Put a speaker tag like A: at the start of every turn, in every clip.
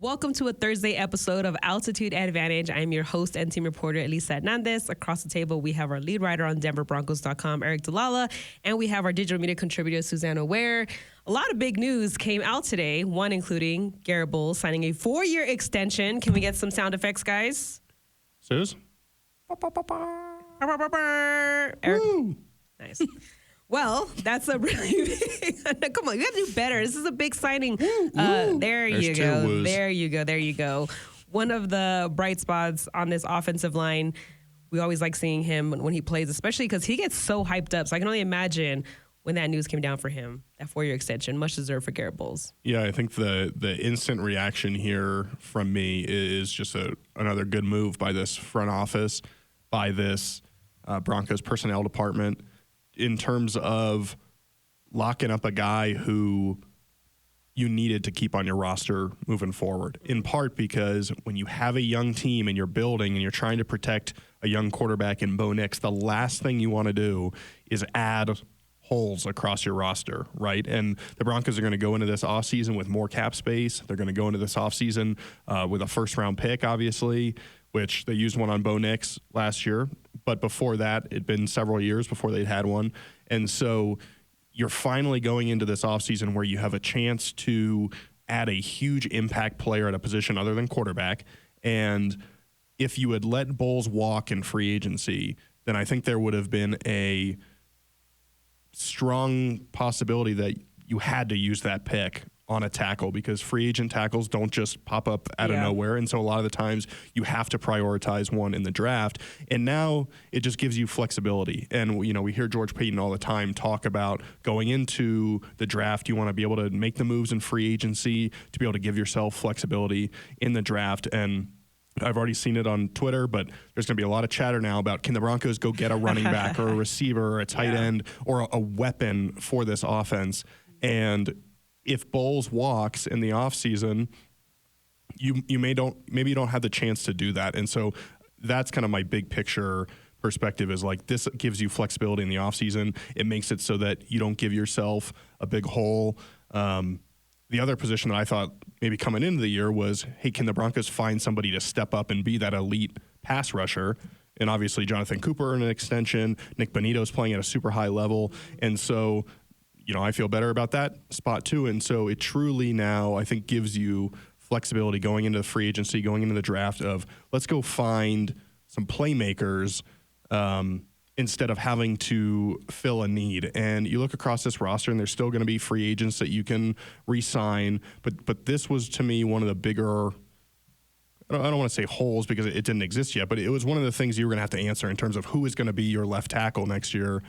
A: Welcome to a Thursday episode of Altitude Advantage. I am your host and team reporter, Elisa Hernandez. Across the table, we have our lead writer on DenverBroncos.com, Aric DiLalla, and we have our digital media contributor, Susanna Ware. A lot of big news came out today, one including Garett Bolles signing a 4-year extension. Can we get some sound effects, guys?
B: Sus?
A: Aric. Nice. Well, that's a really big... Come on, you got to do better. This is a big signing. There you go. There you go. One of the bright spots on this offensive line, we always like seeing him when he plays, especially because he gets so hyped up. So I can only imagine when that news came down for him, that 4-year extension, much deserved for Garett Bolles.
B: Yeah, I think the instant reaction here from me is just another good move by this front office, by this Broncos personnel department, in terms of locking up a guy who you needed to keep on your roster moving forward, in part because when you have a young team and you're building and you're trying to protect a young quarterback in Bo Nix, the last thing you want to do is add holes across your roster, right? And the Broncos are going to go into this offseason with more cap space. They're going to go into this offseason with a first-round pick, obviously, which they used one on Bo Nix last year. But before that, it'd been several years before they'd had one. And so you're finally going into this offseason where you have a chance to add a huge impact player at a position other than quarterback. And if you had let Bolles walk in free agency, then I think there would have been a strong possibility that you had to use that pick on a tackle, because free agent tackles don't just pop up out of nowhere. And so a lot of the times you have to prioritize one in the draft. And now it just gives you flexibility. And, you know, we hear George Paton all the time talk about going into the draft, you want to be able to make the moves in free agency to be able to give yourself flexibility in the draft. And I've already seen it on Twitter, but there's going to be a lot of chatter now about, can the Broncos go get a running back or a receiver or a tight end or a weapon for this offense? And if Bolles walks in the offseason, maybe you don't have the chance to do that. And so that's kind of my big picture perspective, is like, this gives you flexibility in the offseason. It makes it so that you don't give yourself a big hole. The other position that I thought maybe coming into the year was, hey, can the Broncos find somebody to step up and be that elite pass rusher? And obviously Jonathan Cooper in an extension, Nick Bonitto's playing at a super high level. And so, you know, I feel better about that spot too. And so it truly now, I think, gives you flexibility going into the free agency, going into the draft of, let's go find some playmakers instead of having to fill a need. And you look across this roster and there's still going to be free agents that you can re-sign. But this was, to me, one of the bigger, I don't want to say holes because it didn't exist yet, but it was one of the things you were going to have to answer in terms of who is going to be your left tackle next year.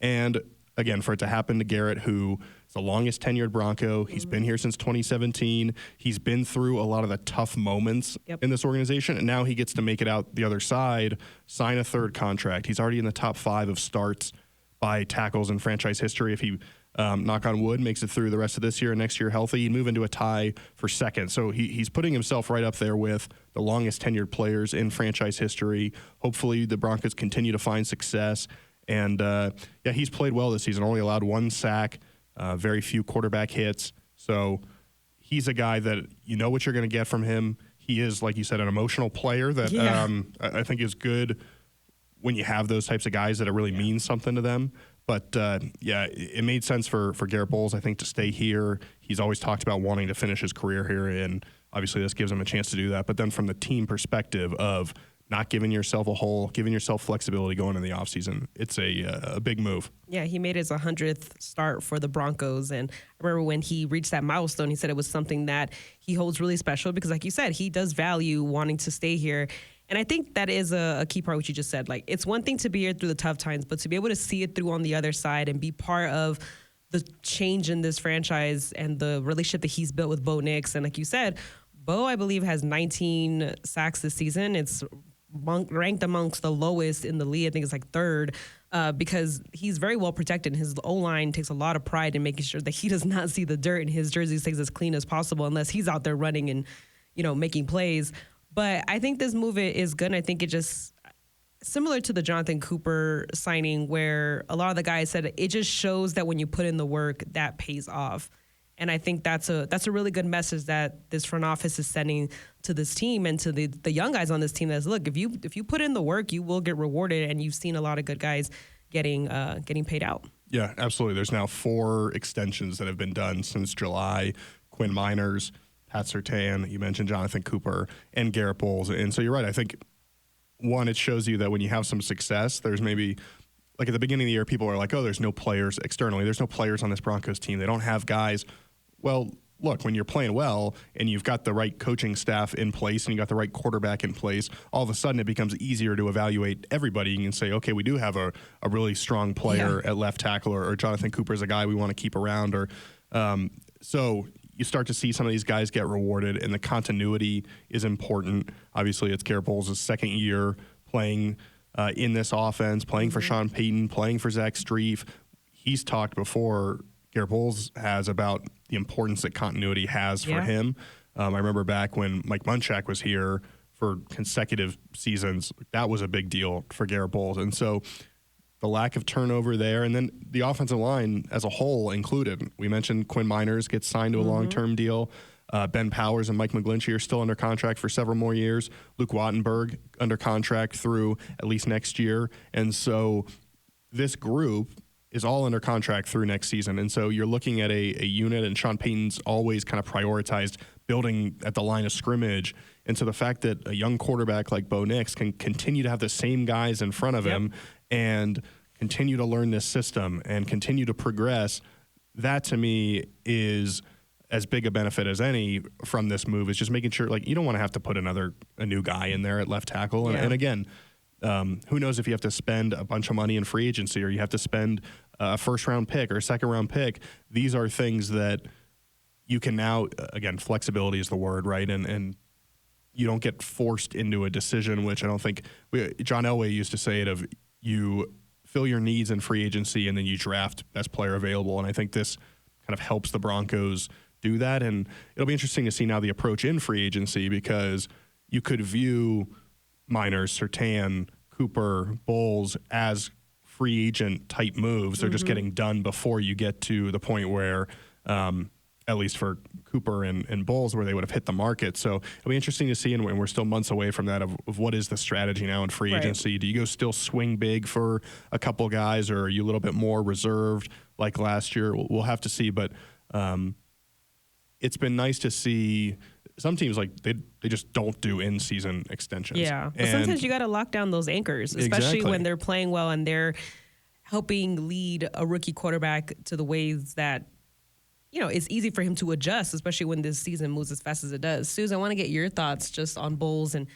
B: And again, for it to happen to Garett, who is the longest tenured Bronco, he's been here since 2017. He's been through a lot of the tough moments in this organization, and now he gets to make it out the other side, sign a third contract. He's already in the top 5 of starts by tackles in franchise history. If he, knock on wood, makes it through the rest of this year and next year healthy, he'd move into a tie for second. So he's putting himself right up there with the longest tenured players in franchise history. Hopefully the Broncos continue to find success. And, he's played well this season, only allowed 1 sack, very few quarterback hits. So he's a guy that you know what you're going to get from him. He is, like you said, an emotional player that I think is good when you have those types of guys that it really means something to them. But, it made sense for Garett Bolles, I think, to stay here. He's always talked about wanting to finish his career here, and obviously this gives him a chance to do that. But then from the team perspective of not giving yourself a hole, giving yourself flexibility going into the offseason, it's a big move.
A: Yeah, he made his 100th start for the Broncos. And I remember when he reached that milestone, he said it was something that he holds really special because, like you said, he does value wanting to stay here. And I think that is a key part, what you just said. Like, it's one thing to be here through the tough times, but to be able to see it through on the other side and be part of the change in this franchise and the relationship that he's built with Bo Nix. And like you said, Bo, I believe, has 19 sacks this season. It's ranked amongst the lowest in the league. I think it's like 3rd because he's very well protected. His O-line takes a lot of pride in making sure that he does not see the dirt and his jersey stays as clean as possible unless he's out there running and, you know, making plays. But I think this move is good. I think it just, similar to the Jonathan Cooper signing, where a lot of the guys said it just shows that when you put in the work, that pays off. And I think that's a really good message that this front office is sending to this team and to the young guys on this team. That's, look, if you put in the work, you will get rewarded. And you've seen a lot of good guys getting paid out.
B: Yeah, absolutely. There's now 4 extensions that have been done since July. Quinn Miners, Pat Surtain, you mentioned Jonathan Cooper, and Garett Bolles. And so you're right. I think, one, it shows you that when you have some success, there's maybe, like at the beginning of the year, people are like, oh, there's no players externally. There's no players on this Broncos team. They don't have guys. Well, look, when you're playing well and you've got the right coaching staff in place and you got the right quarterback in place, all of a sudden it becomes easier to evaluate everybody. You can say, okay, we do have a really strong player at left tackle, or Jonathan Cooper is a guy we want to keep around. Or so you start to see some of these guys get rewarded, and the continuity is important. Obviously, it's Garett Bolles' second year playing in this offense, playing for Sean Payton, playing for Zach Strief. He's talked before, Garett Bolles has, about the importance that continuity has for him. I remember back when Mike Munchak was here for consecutive seasons, that was a big deal for Garett Bolles. And so the lack of turnover there, and then the offensive line as a whole included. We mentioned Quinn Miners gets signed to a long-term deal. Ben Powers and Mike McGlinchey are still under contract for several more years. Luke Wattenberg under contract through at least next year. And so this group is all under contract through next season. And so you're looking at a unit, and Sean Payton's always kind of prioritized building at the line of scrimmage. And so the fact that a young quarterback like Bo Nix can continue to have the same guys in front of him and continue to learn this system and continue to progress, that to me is as big a benefit as any from this move. Is just making sure, like, you don't want to have to put a new guy in there at left tackle. And again, who knows if you have to spend a bunch of money in free agency, or you have to spend a first-round pick or a second-round pick. These are things that you can now, again, flexibility is the word, right? And you don't get forced into a decision, which I don't think John Elway used to say it, of you fill your needs in free agency and then you draft best player available. And I think this kind of helps the Broncos do that. And it'll be interesting to see now the approach in free agency, because you could view Miners, Surtain, Cooper, Bolles as free agent type moves. They're just getting done before you get to the point where, at least for Cooper and Bolles, where they would have hit the market. So it'll be interesting to see, and we're still months away from that, of what is the strategy now in free agency. Do you go still swing big for a couple guys, or are you a little bit more reserved like last year? We'll have to see, but it's been nice to see some teams, like, they just don't do in-season extensions.
A: Yeah, but sometimes you got to lock down those anchors, especially when they're playing well and they're helping lead a rookie quarterback to the ways that, you know, it's easy for him to adjust, especially when this season moves as fast as it does. Suze, I want to get your thoughts just on Bolles and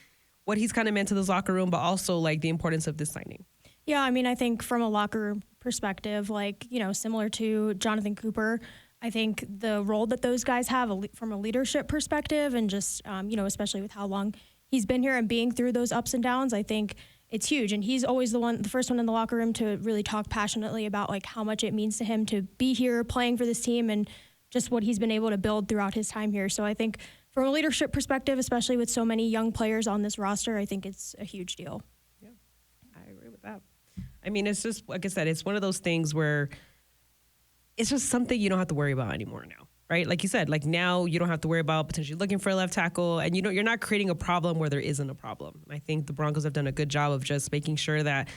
A: what he's kind of meant to this locker room, but also, like, the importance of this signing.
C: Yeah, I mean, I think from a locker room perspective, like, you know, similar to Jonathan Cooper, I think the role that those guys have from a leadership perspective, and just, you know, especially with how long he's been here and being through those ups and downs, I think it's huge. And he's always the first one in the locker room to really talk passionately about, like, how much it means to him to be here playing for this team and just what he's been able to build throughout his time here. So I think from a leadership perspective, especially with so many young players on this roster, I think it's a huge deal.
A: Yeah, I agree with that. I mean, it's just, like I said, it's one of those things where it's just something you don't have to worry about anymore now, right? Like you said, like, now you don't have to worry about potentially looking for a left tackle, and you're not creating a problem where there isn't a problem. And I think the Broncos have done a good job of just making sure that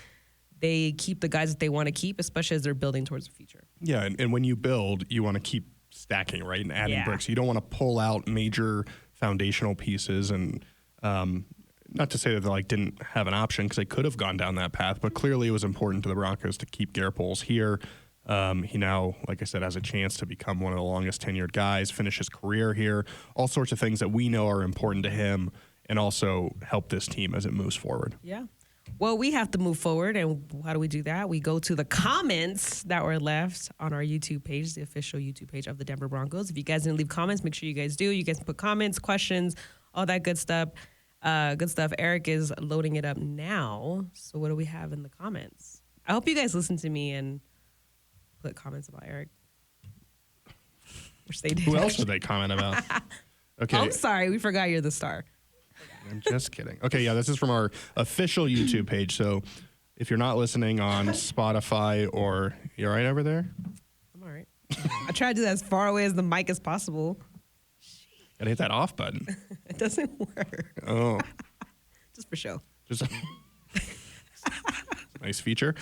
A: they keep the guys that they want to keep, especially as they're building towards the future. Yeah,
B: and when you build, you want to keep stacking, right, and adding bricks. You don't want to pull out major foundational pieces, and not to say that they, like, didn't have an option, because they could have gone down that path, but clearly it was important to the Broncos to keep Garett Bolles here. He now, like I said, has a chance to become one of the longest tenured guys, finish his career here, all sorts of things that we know are important to him, and also help this team as it moves forward.
A: Yeah. Well, we have to move forward, and how do we do that? We go to the comments that were left on our YouTube page, the official YouTube page of the Denver Broncos. If you guys didn't leave comments, make sure you guys do. You guys can put comments, questions, all that good stuff. Aric is loading it up now. So what do we have in the comments? I hope you guys listen to me and put comments about Aric, which they did.
B: Who else would they comment about? Okay.
A: I'm sorry, we forgot you're the star.
B: I'm just kidding. Okay, yeah, this is from our official YouTube page. So if you're not listening on Spotify, or you all right over there?
A: I'm all right. I try to do that as far away as the mic as possible.
B: Gotta hit that off button.
A: It doesn't work.
B: Oh.
A: Just for show.
B: Just nice feature.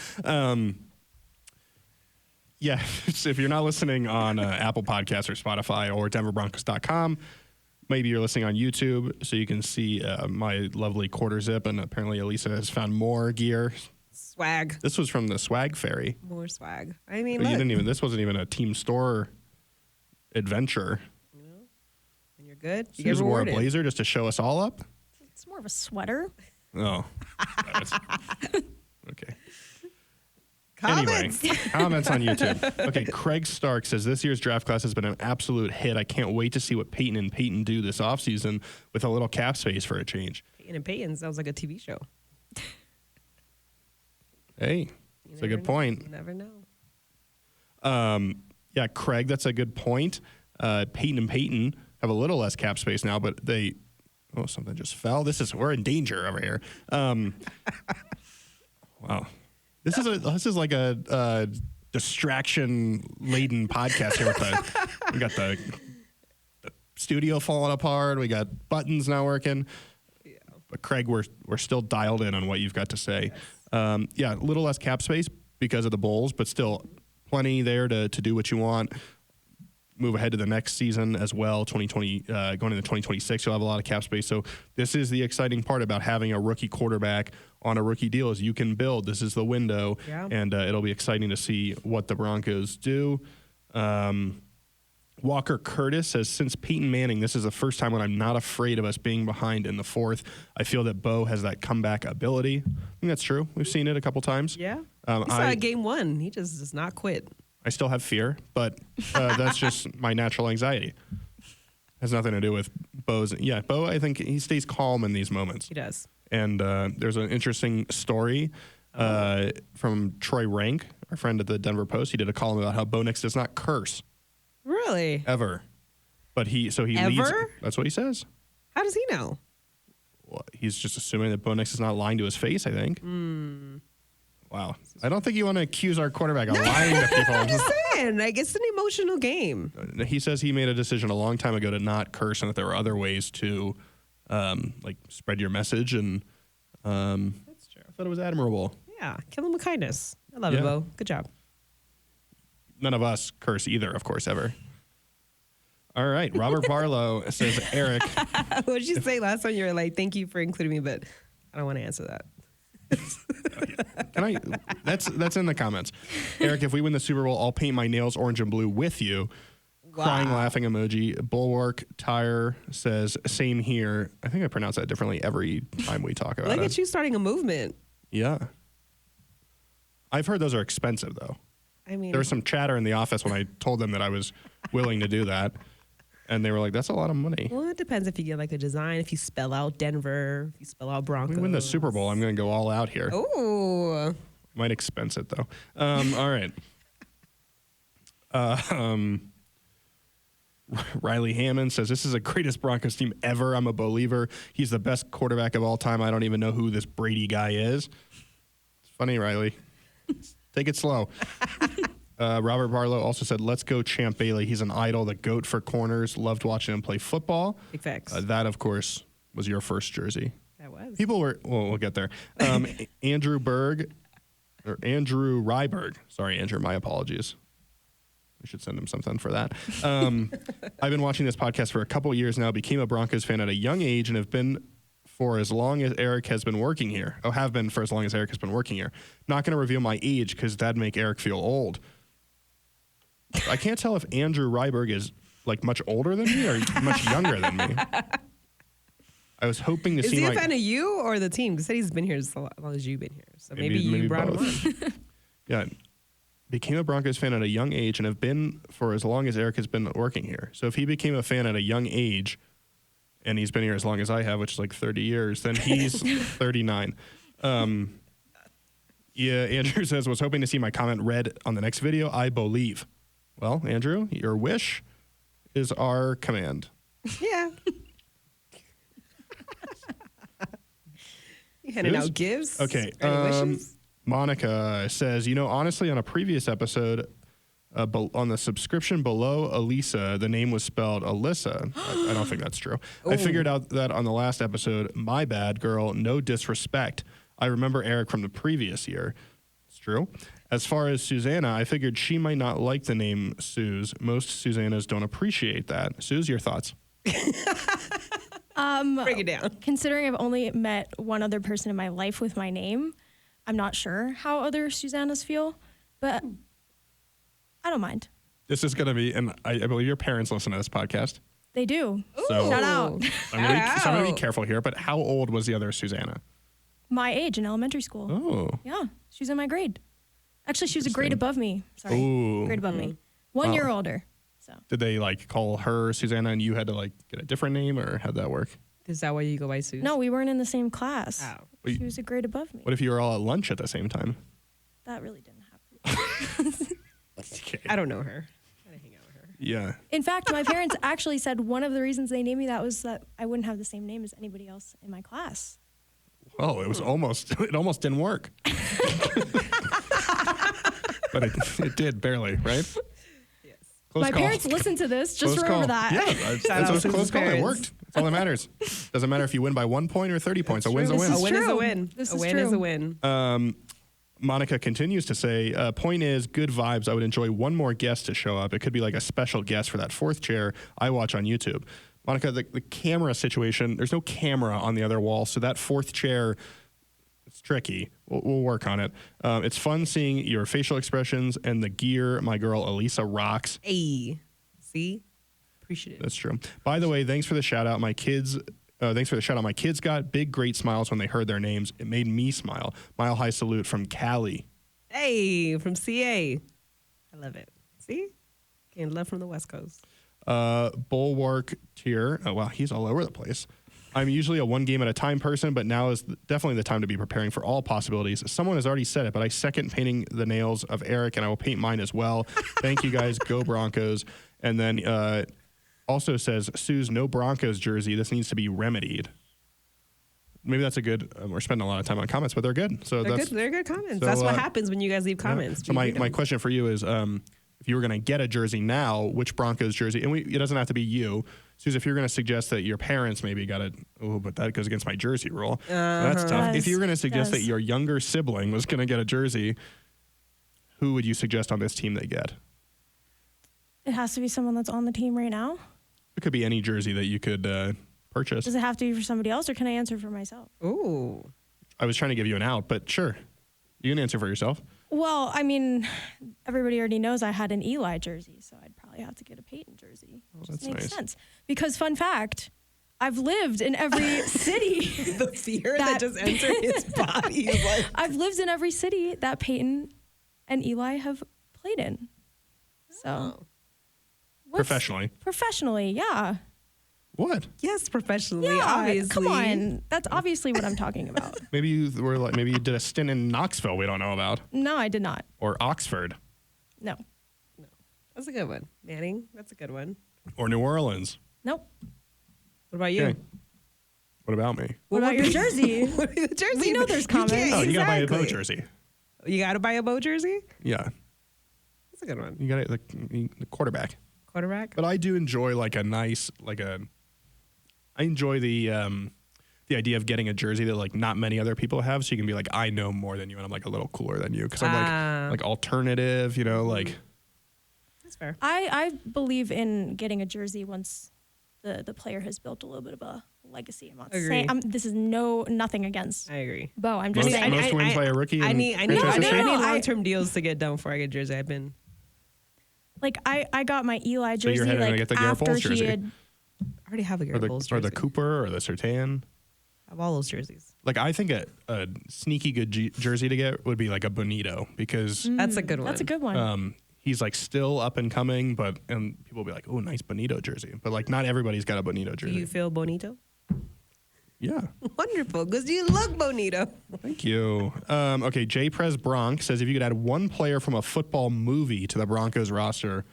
B: Yeah, so if you're not listening on Apple Podcasts or Spotify or DenverBroncos.com, maybe you're listening on YouTube so you can see my lovely quarter zip. And apparently Elisa has found more gear.
A: Swag.
B: This was from the Swag Fairy.
A: More swag. I mean,
B: But
A: look.
B: this wasn't even a team store adventure.
A: And you're good.
B: So
A: You
B: you
A: get
B: just wore a
A: rewarded.
B: blazer just to show us all up?
C: It's more of a sweater.
B: Oh. Okay.
A: Comments.
B: Anyway, comments on YouTube. Okay, Craig Stark says, this year's draft class has been an absolute hit. I can't wait to see what Peyton and Peyton do this offseason with a little cap space for a change.
A: Peyton and Peyton sounds like a TV show.
B: Hey, it's a good point.
A: You never know.
B: Yeah, Craig, that's a good point. Peyton and Peyton have a little less cap space now, but something just fell. We're in danger over here. Wow. This is like a distraction-laden podcast here. We got the studio falling apart. We got buttons not working. Yeah. But Craig, we're still dialed in on what you've got to say. Yes. Yeah, a little less cap space because of the Bulls, but still plenty there to do what you want. Move ahead to the next season as well, 2020, going into 2026, you'll have a lot of cap space. So this is the exciting part about having a rookie quarterback on a rookie deal is you can build. This is the window, and it'll be exciting to see what the Broncos do. Walker Curtis says, since Peyton Manning, this is the first time when I'm not afraid of us being behind in the fourth. I feel that Bo has that comeback ability. I think that's true. We've seen it a couple times.
A: Yeah. He saw it game one. He just does not quit.
B: I still have fear, but that's just my natural anxiety. Has nothing to do with Bo's. Yeah, Bo, I think he stays calm in these moments.
A: He does.
B: And there's an interesting story from Troy Rank, our friend at the Denver Post. He did a column about how Bo Nix does not curse.
A: Really?
B: Ever. But he leads. That's what he says.
A: How does he know?
B: Well, he's just assuming that Bo Nix is not lying to his face, I think. Wow. I don't think you want to accuse our quarterback of lying to people.
A: I'm just saying, like, it's an emotional game.
B: He says he made a decision a long time ago to not curse and that there were other ways to, spread your message. And
A: That's true.
B: I thought it was admirable.
A: Yeah, kill him with kindness. I love it, Bo. Good job.
B: None of us curse either, of course, ever. All right. Robert Barlow says, Aric.
A: What did you say last time? You were like, thank you for including me, but I don't want to answer that.
B: Can I? That's in the comments. Aric, if we win the Super Bowl, I'll paint my nails orange and blue with you. Wow. Crying, laughing emoji. Bulwark Tire says, same here. I think I pronounce that differently every time we talk about it.
A: Look at you starting a movement.
B: Yeah. I've heard those are expensive, though.
A: I mean,
B: there was some chatter in the office when I told them that I was willing to do that. And they were like, that's a lot of money.
A: Well, it depends if you get like a design, if you spell out Denver, if you spell out Broncos.
B: We win the Super Bowl, I'm going to go all out here.
A: Ooh.
B: Might expense it, though. All right. Riley Hammond says, this is the greatest Broncos team ever. I'm a believer. He's the best quarterback of all time. I don't even know who this Brady guy is. It's funny, Riley. Take it slow. Robert Barlow also said, let's go Champ Bailey. He's an idol, the GOAT for corners. Loved watching him play football.
A: Big facts.
B: That, of course, was your first jersey.
A: That was.
B: People were, well, we'll get there. Andrew Ryberg. Sorry, Andrew, my apologies. We should send him something for that. I've been watching this podcast for a couple of years now, became a Broncos fan at a young age, and have been for as long as Aric has been working here. Oh, have been for as long as Aric has been working here. Not going to reveal my age because that'd make Aric feel old. I can't tell if Andrew Ryberg is like much older than me or much younger than me. I was hoping to see.
A: Is he a
B: like,
A: fan of you or the team? He said he's been here as long as you've been here. So maybe you brought
B: both.
A: him on.
B: Yeah. Became a Broncos fan at a young age and have been for as long as Aric has been working here. So if he became a fan at a young age and he's been here as long as I have, which is like 30 years, then he's 39. Yeah, Andrew says, was hoping to see my comment read on the next video. I believe. Well, Andrew, your wish is our command.
A: Yeah. You handing out gifts?
B: Okay.
A: Wishes?
B: Monica says, honestly, on a previous episode, On the subscription below Elisa, the name was spelled Alyssa. I don't think that's true. I figured out that on the last episode. My bad, girl. No disrespect. I remember Aric from the previous year. It's true. As far as Susanna, I figured she might not like the name Suze. Most Susannas don't appreciate that. Suze, your thoughts?
A: Break it down.
C: Considering I've only met one other person in my life with my name, I'm not sure how other Susannas feel, but I don't mind.
B: This is going to be, and I believe your parents listen to this podcast.
C: They do.
B: So,
C: shout out.
B: I'm going to be careful here, but how old was the other Susanna?
C: My age in elementary school.
B: Oh.
C: Yeah, she was in my grade. Actually, she was a grade above me. Sorry,
B: Ooh.
C: grade above me. 1 year older. So.
B: Did they like call her Susanna and you had to like get a different name, or how'd that work?
A: Is that why you go by Suze?
C: No, we weren't in the same class.
A: Oh.
C: She was a grade above me.
B: What if you were all at lunch at the same time?
C: That really didn't happen.
B: Okay.
A: I don't know her. I didn't hang out with her.
B: Yeah.
C: In fact, my parents actually said one of the reasons they named me that was that I wouldn't have the same name as anybody else in my class.
B: Oh, it almost didn't work. But it did barely, right?
A: Yes.
B: Close
C: my
B: call.
C: parents listened to this. Just
B: Close
C: remember
B: call.
C: that.
B: Yeah,
A: Shout
B: it was a
A: out
B: close
A: to
B: call. It
A: parents.
B: worked. That's all that matters. Doesn't matter if you win by 1 point or 30 points. A win's a
C: This
B: win.
C: is
A: A win is a
C: true.
A: win.
C: This
A: A
C: is
A: win
C: true.
A: is a win.
B: Monica continues to say, point is, good vibes. I would enjoy one more guest to show up. It could be like a special guest for that fourth chair I watch on YouTube. Monica, the camera situation, there's no camera on the other wall, so that fourth chair, it's tricky. We'll work on it. It's fun seeing your facial expressions and the gear. My girl, Elisa, rocks.
A: Hey, see? Appreciate it.
B: That's true. By the way, thanks for the shout out. My kids got big, great smiles when they heard their names. It made me smile. Mile high salute from Cali.
A: Hey, from CA. I love it. See? Getting love from the West Coast.
B: Bulwark tier. Oh, wow, he's all over the place. I'm usually a one game at a time person, but now is definitely the time to be preparing for all possibilities. Someone has already said it, but I second painting the nails of Aric, and I will paint mine as well. Thank you guys. Go Broncos. And then also says, Suze, no Broncos jersey. This needs to be remedied. Maybe that's a good. We're spending a lot of time on comments, but they're good. So
A: They're good comments.
B: So,
A: that's what happens when you guys leave
B: yeah.
A: comments.
B: So my question for you is, if you were going to get a jersey now, which Broncos jersey? And it doesn't have to be you, Suze. If you're going to suggest that your parents maybe got it, but that goes against my jersey rule. So that's tough. If you were going to suggest that your younger sibling was going to get a jersey, who would you suggest on this team they get?
C: It has to be someone that's on the team right now.
B: It could be any jersey that you could purchase.
C: Does it have to be for somebody else, or can I answer for myself?
A: Ooh.
B: I was trying to give you an out, but sure, you can answer for yourself.
C: Well, I mean, everybody already knows I had an Eli jersey, so I'd probably have to get a Peyton jersey. Which
B: that's
C: makes
B: nice.
C: sense. Because, fun fact, I've lived in every city.
A: The fear that just entered his body. Is like,
C: I've lived in every city that Peyton and Eli have played in. So.
B: Professionally.
C: Professionally, yeah.
B: What?
A: yes, professionally,
C: Yeah,
A: obviously.
C: come on. That's obviously what I'm talking about.
B: Maybe you did a stint in Knoxville we don't know about,
C: No, I did not.
B: or Oxford,
C: No.
A: That's a good one. Manning, that's a good one.
B: or New Orleans.
C: Nope.
A: What about you?
B: Okay. What about me?
C: What about your jersey?
A: What about the jersey?
C: We know there's comments.
A: can't-
B: Oh, you gotta buy a Bo
A: exactly.
B: jersey.
A: You got to buy a Bo jersey?
B: Yeah,
A: That's a good one.
B: you got it. The quarterback.
A: Quarterback?
B: But I do enjoy I enjoy the idea of getting a jersey that not many other people have, so you can be like, I know more than you, and I'm a little cooler than you because I'm like alternative,
A: That's fair.
C: I believe in getting a jersey once the player has built a little bit of a legacy. I'm not
A: Agree.
C: saying this is nothing against
A: I agree.
C: Bo. I'm just
B: Most-
C: saying.
B: most wins by a rookie
A: I
B: in
A: need
B: franchise history?
A: long-term deals to get done before I get a jersey. I've been.
C: I got my Eli
B: So you're
C: jersey
B: heading to get the Garett
C: after
B: Bolles
C: he
B: jersey?
C: had.
A: I already have a
B: or
A: Garett Bolles
B: the
A: jersey.
B: Cooper or the Surtain.
A: I have all those jerseys.
B: I think a sneaky good jersey to get would be like a Bonito because
A: That's a good one.
C: That's a good one.
B: he's still up and coming, and people will be like, oh, nice Bonito jersey. But not everybody's got a Bonito
A: Do
B: jersey.
A: you feel bonito?
B: Yeah.
A: Wonderful, because you look bonito.
B: Thank you. Okay, J. Prez Bronx says if you could add one player from a football movie to the Broncos roster,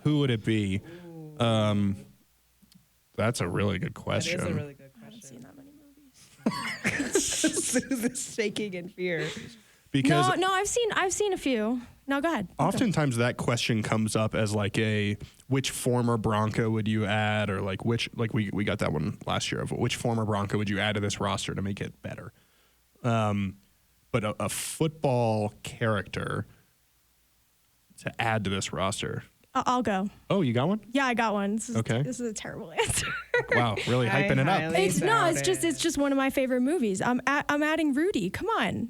B: who would it be? That's a really good question.
A: That is a really good
C: I haven't
A: question.
C: seen that many movies.
A: Susan's shaking in fear.
B: Because
C: no, I've seen a few. No, go ahead.
B: Oftentimes that question comes up as like which former Bronco would you add, or like we got that one last year of which former Bronco would you add to this roster to make it better. But a football character to add to this roster.
C: I'll go.
B: Oh, you got one?
C: Yeah, I got one. This
B: Okay.
C: This is a terrible answer.
B: Wow, really hyping it up.
C: It's just one of my favorite movies. I'm adding Rudy. Come on.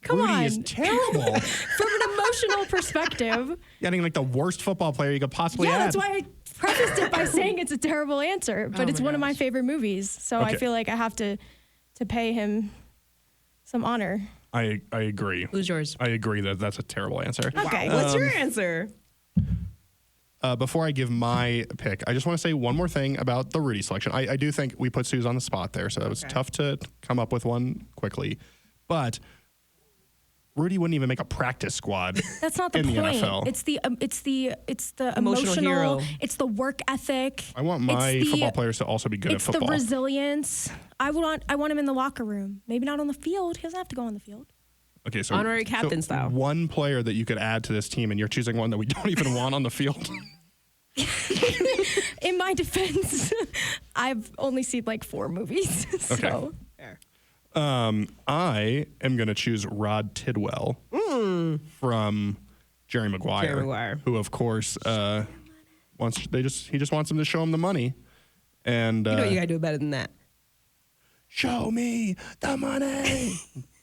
B: Rudy is terrible.
C: From an emotional perspective.
B: Getting like the worst football player you could possibly add.
C: That's why I prefaced it by saying it's a terrible answer, but it's one of my favorite movies. So I feel like I have to pay him some honor.
B: I agree.
A: Who's yours?
B: I agree that that's a terrible answer.
C: Okay.
A: What's your answer?
B: Before I give my pick, I just want to say one more thing about the Rudy selection. I do think we put Suze on the spot there, so it was tough to come up with one quickly. But Rudy wouldn't even make a practice squad.
C: That's not the
B: in
C: point.
B: the NFL.
C: It's the
A: Emotional hero.
C: It's the work ethic.
B: I want my football players to also be good at football.
C: It's the resilience. I want him in the locker room. Maybe not on the field. He doesn't have to go on the field.
B: Okay, so
A: honorary captain style.
B: One player that you could add to this team, and you're choosing one that we don't even want on the field.
C: In my defense, I've only seen like 4 movies.
B: Okay.
C: So.
B: I am going to choose Rod Tidwell from Jerry Maguire, who of course he just wants him to show him the money, and
A: you gotta do better than that.
B: Show me the money.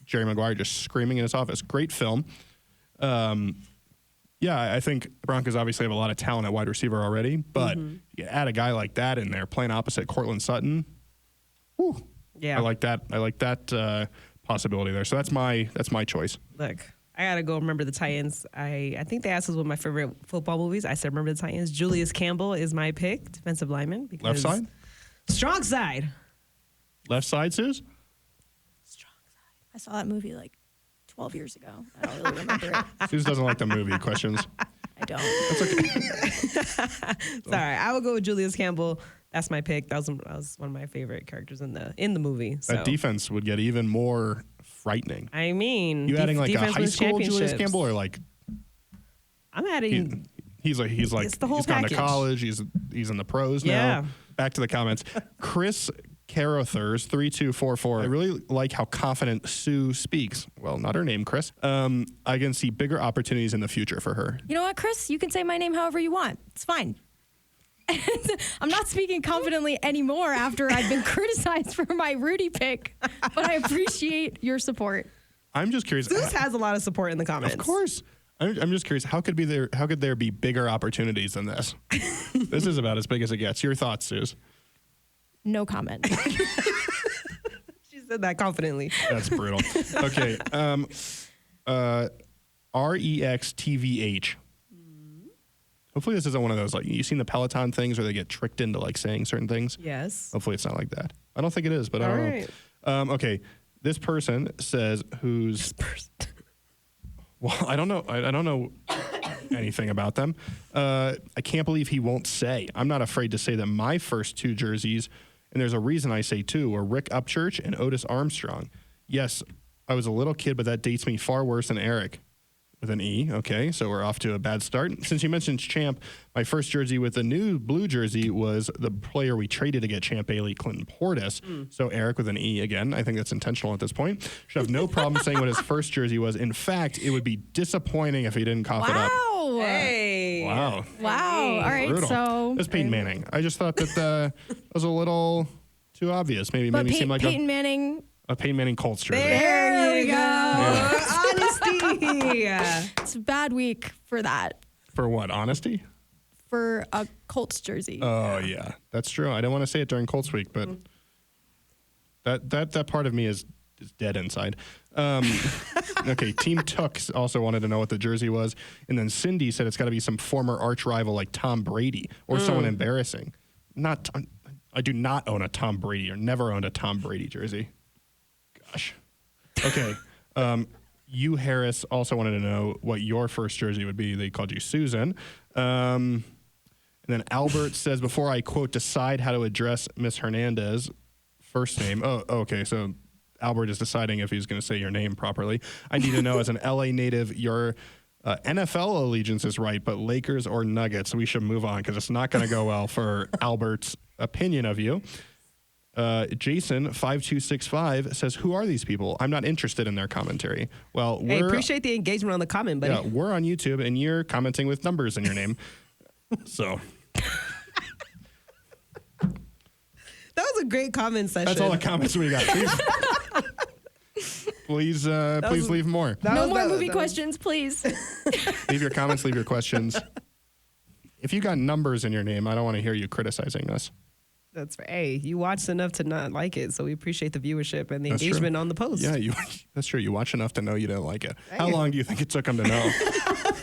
B: Jerry Maguire just screaming in his office. Great film. Yeah, I think the Broncos obviously have a lot of talent at wide receiver already, but you add a guy like that in there playing opposite Cortland Sutton. Whew.
A: Yeah,
B: I like that possibility there. So that's my choice.
A: Look, I gotta go. Remember the Titans. I think they asked us one of my favorite football movies. I said Remember the Titans. Julius Campbell is my pick, defensive lineman. Because
B: Left side?
A: Strong side.
B: Left side, Suze?
C: Strong side. I saw that movie like 12 years ago. I don't really remember it.
B: Suze doesn't like the movie questions.
C: I don't.
B: That's okay.
A: Sorry, I would go with Julius Campbell. That's my pick. That was one of my favorite characters in the movie. So.
B: That defense would get even more frightening.
A: I mean,
B: you adding like a high school Julius
A: championships.
B: Campbell, or like
A: I'm adding.
B: He's
A: the whole
B: he's gone to college. He's in the pros now. Back to the comments. Chris Carothers 3244. I really like how confident Sue speaks. Well, not her name, Chris. I can see bigger opportunities in the future for her.
C: You know what, Chris? You can say my name however you want. It's fine. I'm not speaking confidently anymore after I've been criticized for my Rudy pick, but I appreciate your support.
B: I'm just curious.
A: Zeus has a lot of support in the comments.
B: Of course. I'm just curious. How could there be bigger opportunities than this? This is about as big as it gets. Your thoughts, Suze?
C: No comment.
A: She said that confidently.
B: That's brutal. Okay. REXTVH. Hopefully this isn't one of those, like, you've seen the Peloton things where they get tricked into like saying certain things.
A: Yes.
B: Hopefully it's not like that. I don't think it is, but I don't know. Okay. This person says well, I don't know anything about them. I can't believe he won't say. I'm not afraid to say that my first 2 jerseys, and there's a reason I say 2, were Rick Upchurch and Otis Armstrong. Yes, I was a little kid, but that dates me far worse than Aric. With an E, okay, so we're off to a bad start. Since you mentioned Champ, my first jersey with the new blue jersey was the player we traded to get Champ Bailey, Clinton Portis. So Aric with an E again. I think that's intentional at this point. Should have no problem saying what his first jersey was. In fact, it would be disappointing if he didn't cough it up.
A: Hey.
B: Wow.
C: Wow. All right,
B: Brutal.
C: so.
B: That's Peyton Manning. I just thought that was a little too obvious. Maybe made me seem like
C: Peyton Manning.
B: A Peyton Manning Colts jersey.
A: There you go.
B: Yeah.
A: Honesty.
C: It's a bad week for that.
B: For what? Honesty?
C: For a Colts jersey.
B: Oh, yeah. That's true. I don't want to say it during Colts week, but that part of me is dead inside. Okay, Team Tux also wanted to know what the jersey was. And then Cindy said it's got to be some former arch rival like Tom Brady or someone embarrassing. I do not own a Tom Brady or never owned a Tom Brady jersey. Gosh. Okay. You, Harris, also wanted to know what your first jersey would be. They called you Susan. And then Albert says, before I, quote, decide how to address Miss Hernandez, first name. Oh, okay. So Albert is deciding if he's going to say your name properly. I need to know, as an LA native, your NFL allegiance is right, but Lakers or Nuggets? We should move on because it's not going to go well for Albert's opinion of you. Jason 5265 says, "Who are these people? I'm not interested in their commentary." Well,
A: I appreciate the engagement on the comment, buddy.
B: Yeah, we're on YouTube, and you're commenting with numbers in your name. So
A: that was a great comment session.
B: that's all the comments we got. Please leave more.
C: No more movie questions, please.
B: Leave your comments. Leave your questions. If you got numbers in your name, I don't want to hear you criticizing us.
A: That's right. Hey, you watched enough to not like it, so we appreciate the viewership and the engagement on the post.
B: Yeah, that's true. You watched enough to know you didn't like it. How long do you think it took them to know?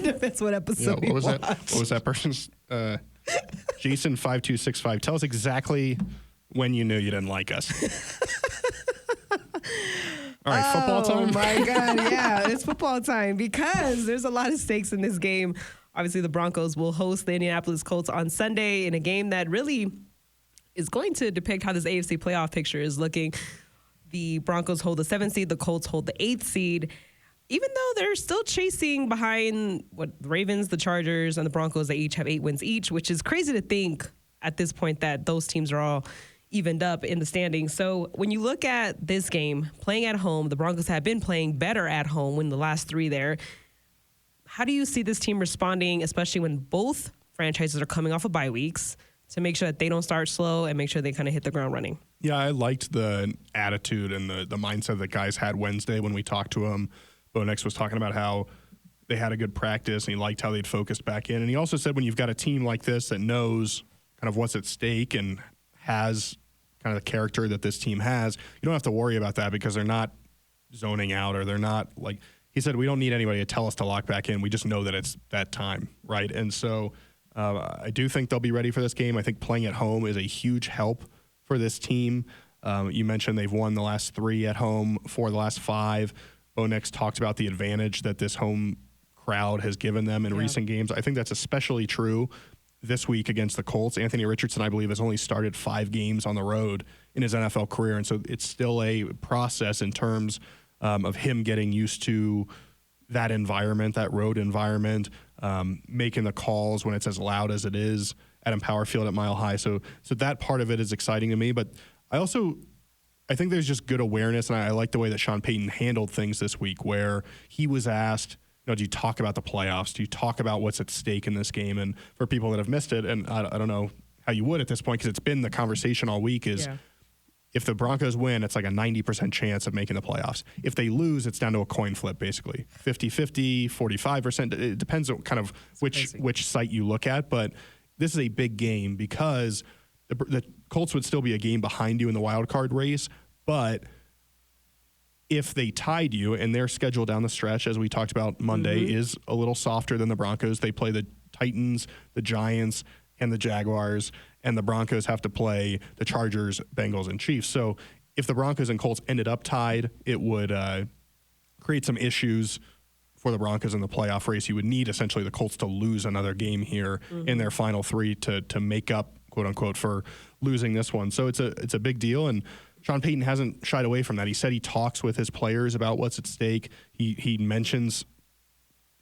A: Depends what episode
B: what was that? What was that person's? Jason 5265. Tell us exactly when you knew you didn't like us. All right, football time.
A: Oh my God, yeah, it's football time because there's a lot of stakes in this game. Obviously, the Broncos will host the Indianapolis Colts on Sunday in a game that really is going to depict how this AFC playoff picture is looking. The Broncos hold the 7th seed, the Colts hold the 8th seed, even though they're still chasing behind the Ravens, the Chargers, and the Broncos. They each have 8 wins each, which is crazy to think at this point that those teams are all evened up in the standings. So when you look at this game, playing at home, the Broncos have been playing better at home when the last 3 there. How do you see this team responding, especially when both franchises are coming off of bye weeks, to make sure that they don't start slow and make sure they kind of hit the ground running?
B: Yeah, I liked the attitude and the mindset that guys had Wednesday when we talked to him. Bo Nix was talking about how they had a good practice and he liked how they'd focused back in. And he also said when you've got a team like this that knows kind of what's at stake and has kind of the character that this team has, you don't have to worry about that because they're not zoning out or they're not like, he said, we don't need anybody to tell us to lock back in. We just know that it's that time, right? And so I do think they'll be ready for this game. I think playing at home is a huge help for this team. You mentioned they've won the last 3 at home, 4 of the last 5. Bo Nix talked about the advantage that this home crowd has given them in recent games. I think that's especially true this week against the Colts. Anthony Richardson, I believe, has only started 5 games on the road in his NFL career, and so it's still a process in terms of him getting used to that environment, that road environment, making the calls when it's as loud as it is at Empower Field at Mile High. So that part of it is exciting to me. But I think there's just good awareness, and I like the way that Sean Payton handled things this week where he was asked, do you talk about the playoffs? Do you talk about what's at stake in this game? And for people that have missed it, and I don't know how you would at this point because it's been the conversation all week, is if the Broncos win, it's like a 90% chance of making the playoffs. If they lose, it's down to a coin flip, basically. 50-50, 45%. It depends on kind of which site you look at. But this is a big game because the Colts would still be a game behind you in the wild card race. But if they tied you and their schedule down the stretch, as we talked about Monday, is a little softer than the Broncos. They play the Titans, the Giants, and the Jaguars, and the Broncos have to play the Chargers, Bengals, and Chiefs. So if the Broncos and Colts ended up tied, it would create some issues for the Broncos in the playoff race. You would need essentially the Colts to lose another game here in their final 3 to make up, quote unquote, for losing this one. So it's a big deal, and Sean Payton hasn't shied away from that. He said he talks with his players about what's at stake. He mentions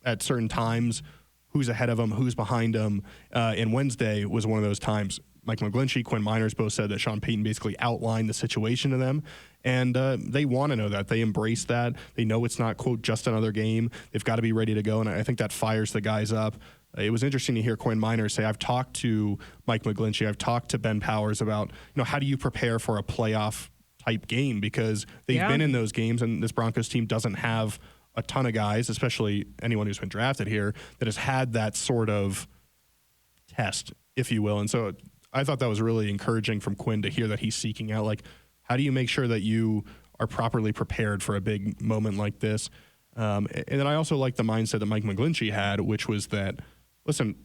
B: at certain times who's ahead of him, who's behind him. And Wednesday was one of those times. Mike McGlinchey, Quinn Miners both said that Sean Payton basically outlined the situation to them. And they want to know that. They embrace that. They know it's not, quote, just another game. They've got to be ready to go. And I think that fires the guys up. It was interesting to hear Quinn Miners say, I've talked to Mike McGlinchey, I've talked to Ben Powers about, how do you prepare for a playoff type game? Because they've been in those games, and this Broncos team doesn't have a ton of guys, especially anyone who's been drafted here, that has had that sort of test, if you will. And so I thought that was really encouraging from Quinn to hear that he's seeking out, like, how do you make sure that you are properly prepared for a big moment like this? And then I also like the mindset that Mike McGlinchey had, which was that, listen,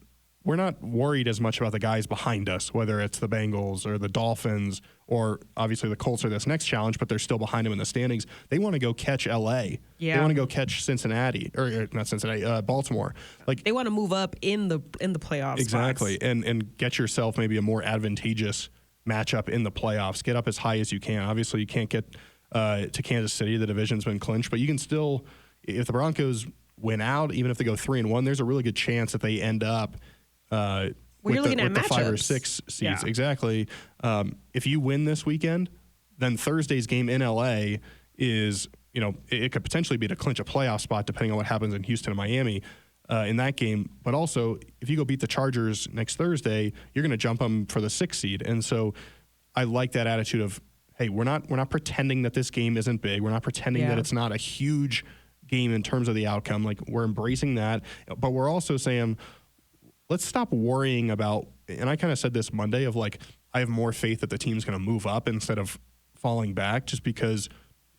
B: we're not worried as much about the guys behind us, whether it's the Bengals or the Dolphins or obviously the Colts are this next challenge, but they're still behind them in the standings. They want to go catch L.A. Yeah. They want to go catch Cincinnati, or not Cincinnati, Baltimore. Like,
A: they want to move up in the playoffs.
B: Exactly,
A: spots.
B: and get yourself maybe a more advantageous matchup in the playoffs. Get up as high as you can. Obviously, you can't get to Kansas City. The division's been clinched, but you can still, if the Broncos win out, even if they go 3-1, there's a really good chance that they end up with the 5 or 6 seeds.
A: Yeah.
B: Exactly. If you win this weekend, then Thursday's game in LA is, it could potentially be to clinch a playoff spot depending on what happens in Houston and Miami in that game. But also, if you go beat the Chargers next Thursday, you're going to jump them for the 6th seed. And so I like that attitude of, hey, we're not pretending that this game isn't big. We're not pretending that it's not a huge game in terms of the outcome. Like, we're embracing that. But we're also saying, let's stop worrying about, and I kind of said this Monday, of like, I have more faith that the team's going to move up instead of falling back just because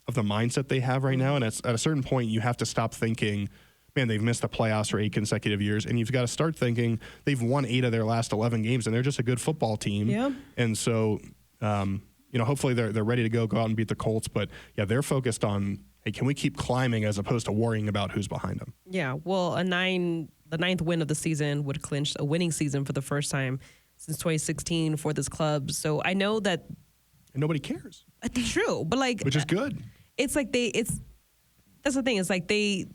B: of the mindset they have right now. And at a certain point, you have to stop thinking, man, they've missed the playoffs for 8 consecutive years. And you've got to start thinking they've won 8 of their last 11 games, and they're just a good football team.
A: Yeah.
B: And so, hopefully they're ready to go out and beat the Colts. But, yeah, they're focused on, hey, can we keep climbing as opposed to worrying about who's behind them?
A: Yeah, well, the 9th win of the season would clinch a winning season for the first time since 2016 for this club. So I know that...
B: And nobody cares.
A: It's true, but like...
B: Which is good.
A: It's like that's the thing. It's like they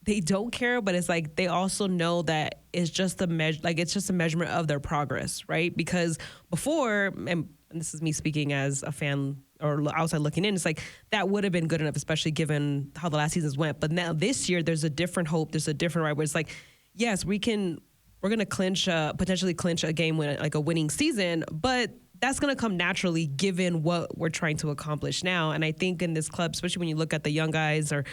A: don't care, but it's like they also know that it's just it's just a measurement of their progress, right? Because before, and this is me speaking as a fan or outside looking in, it's like that would have been good enough, especially given how the last seasons went. But now this year, there's a different hope. There's a different right where it's like, yes, we're going to potentially clinch a game with like a winning season, but that's going to come naturally given what we're trying to accomplish now. And I think in this club, especially when you look at the young guys or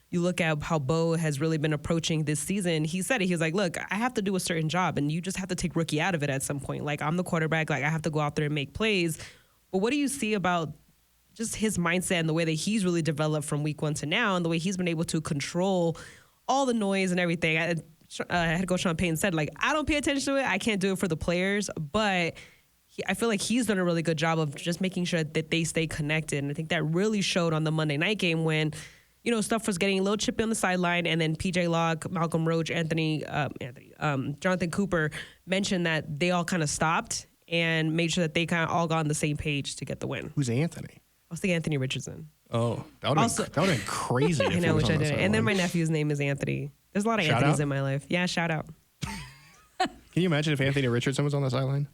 A: you look at how Bo has really been approaching this season, he said it. He was like, look, I have to do a certain job, and you just have to take rookie out of it at some point. Like, I'm the quarterback. Like, I have to go out there and make plays. But what do you see about just his mindset and the way that he's really developed from week 1 to now, and the way he's been able to control all the noise and everything? Head coach Sean Payton said, like, I don't pay attention to it. I can't do it for the players, but I feel like he's done a really good job of just making sure that they stay connected. And I think that really showed on the Monday night game when, stuff was getting a little chippy on the sideline, and then PJ Locke, Malcolm Roach, Jonathan Cooper mentioned that they all kind of stopped and made sure that they kind of all got on the same page to get the win.
B: Who's Anthony?
A: I was thinking Anthony Richardson.
B: Oh, that would have been crazy.
A: I know, which I didn't. And then my nephew's name is Anthony. There's a lot of Anthonys in my life. Yeah, shout out.
B: Can you imagine if Anthony Richardson was on the sideline?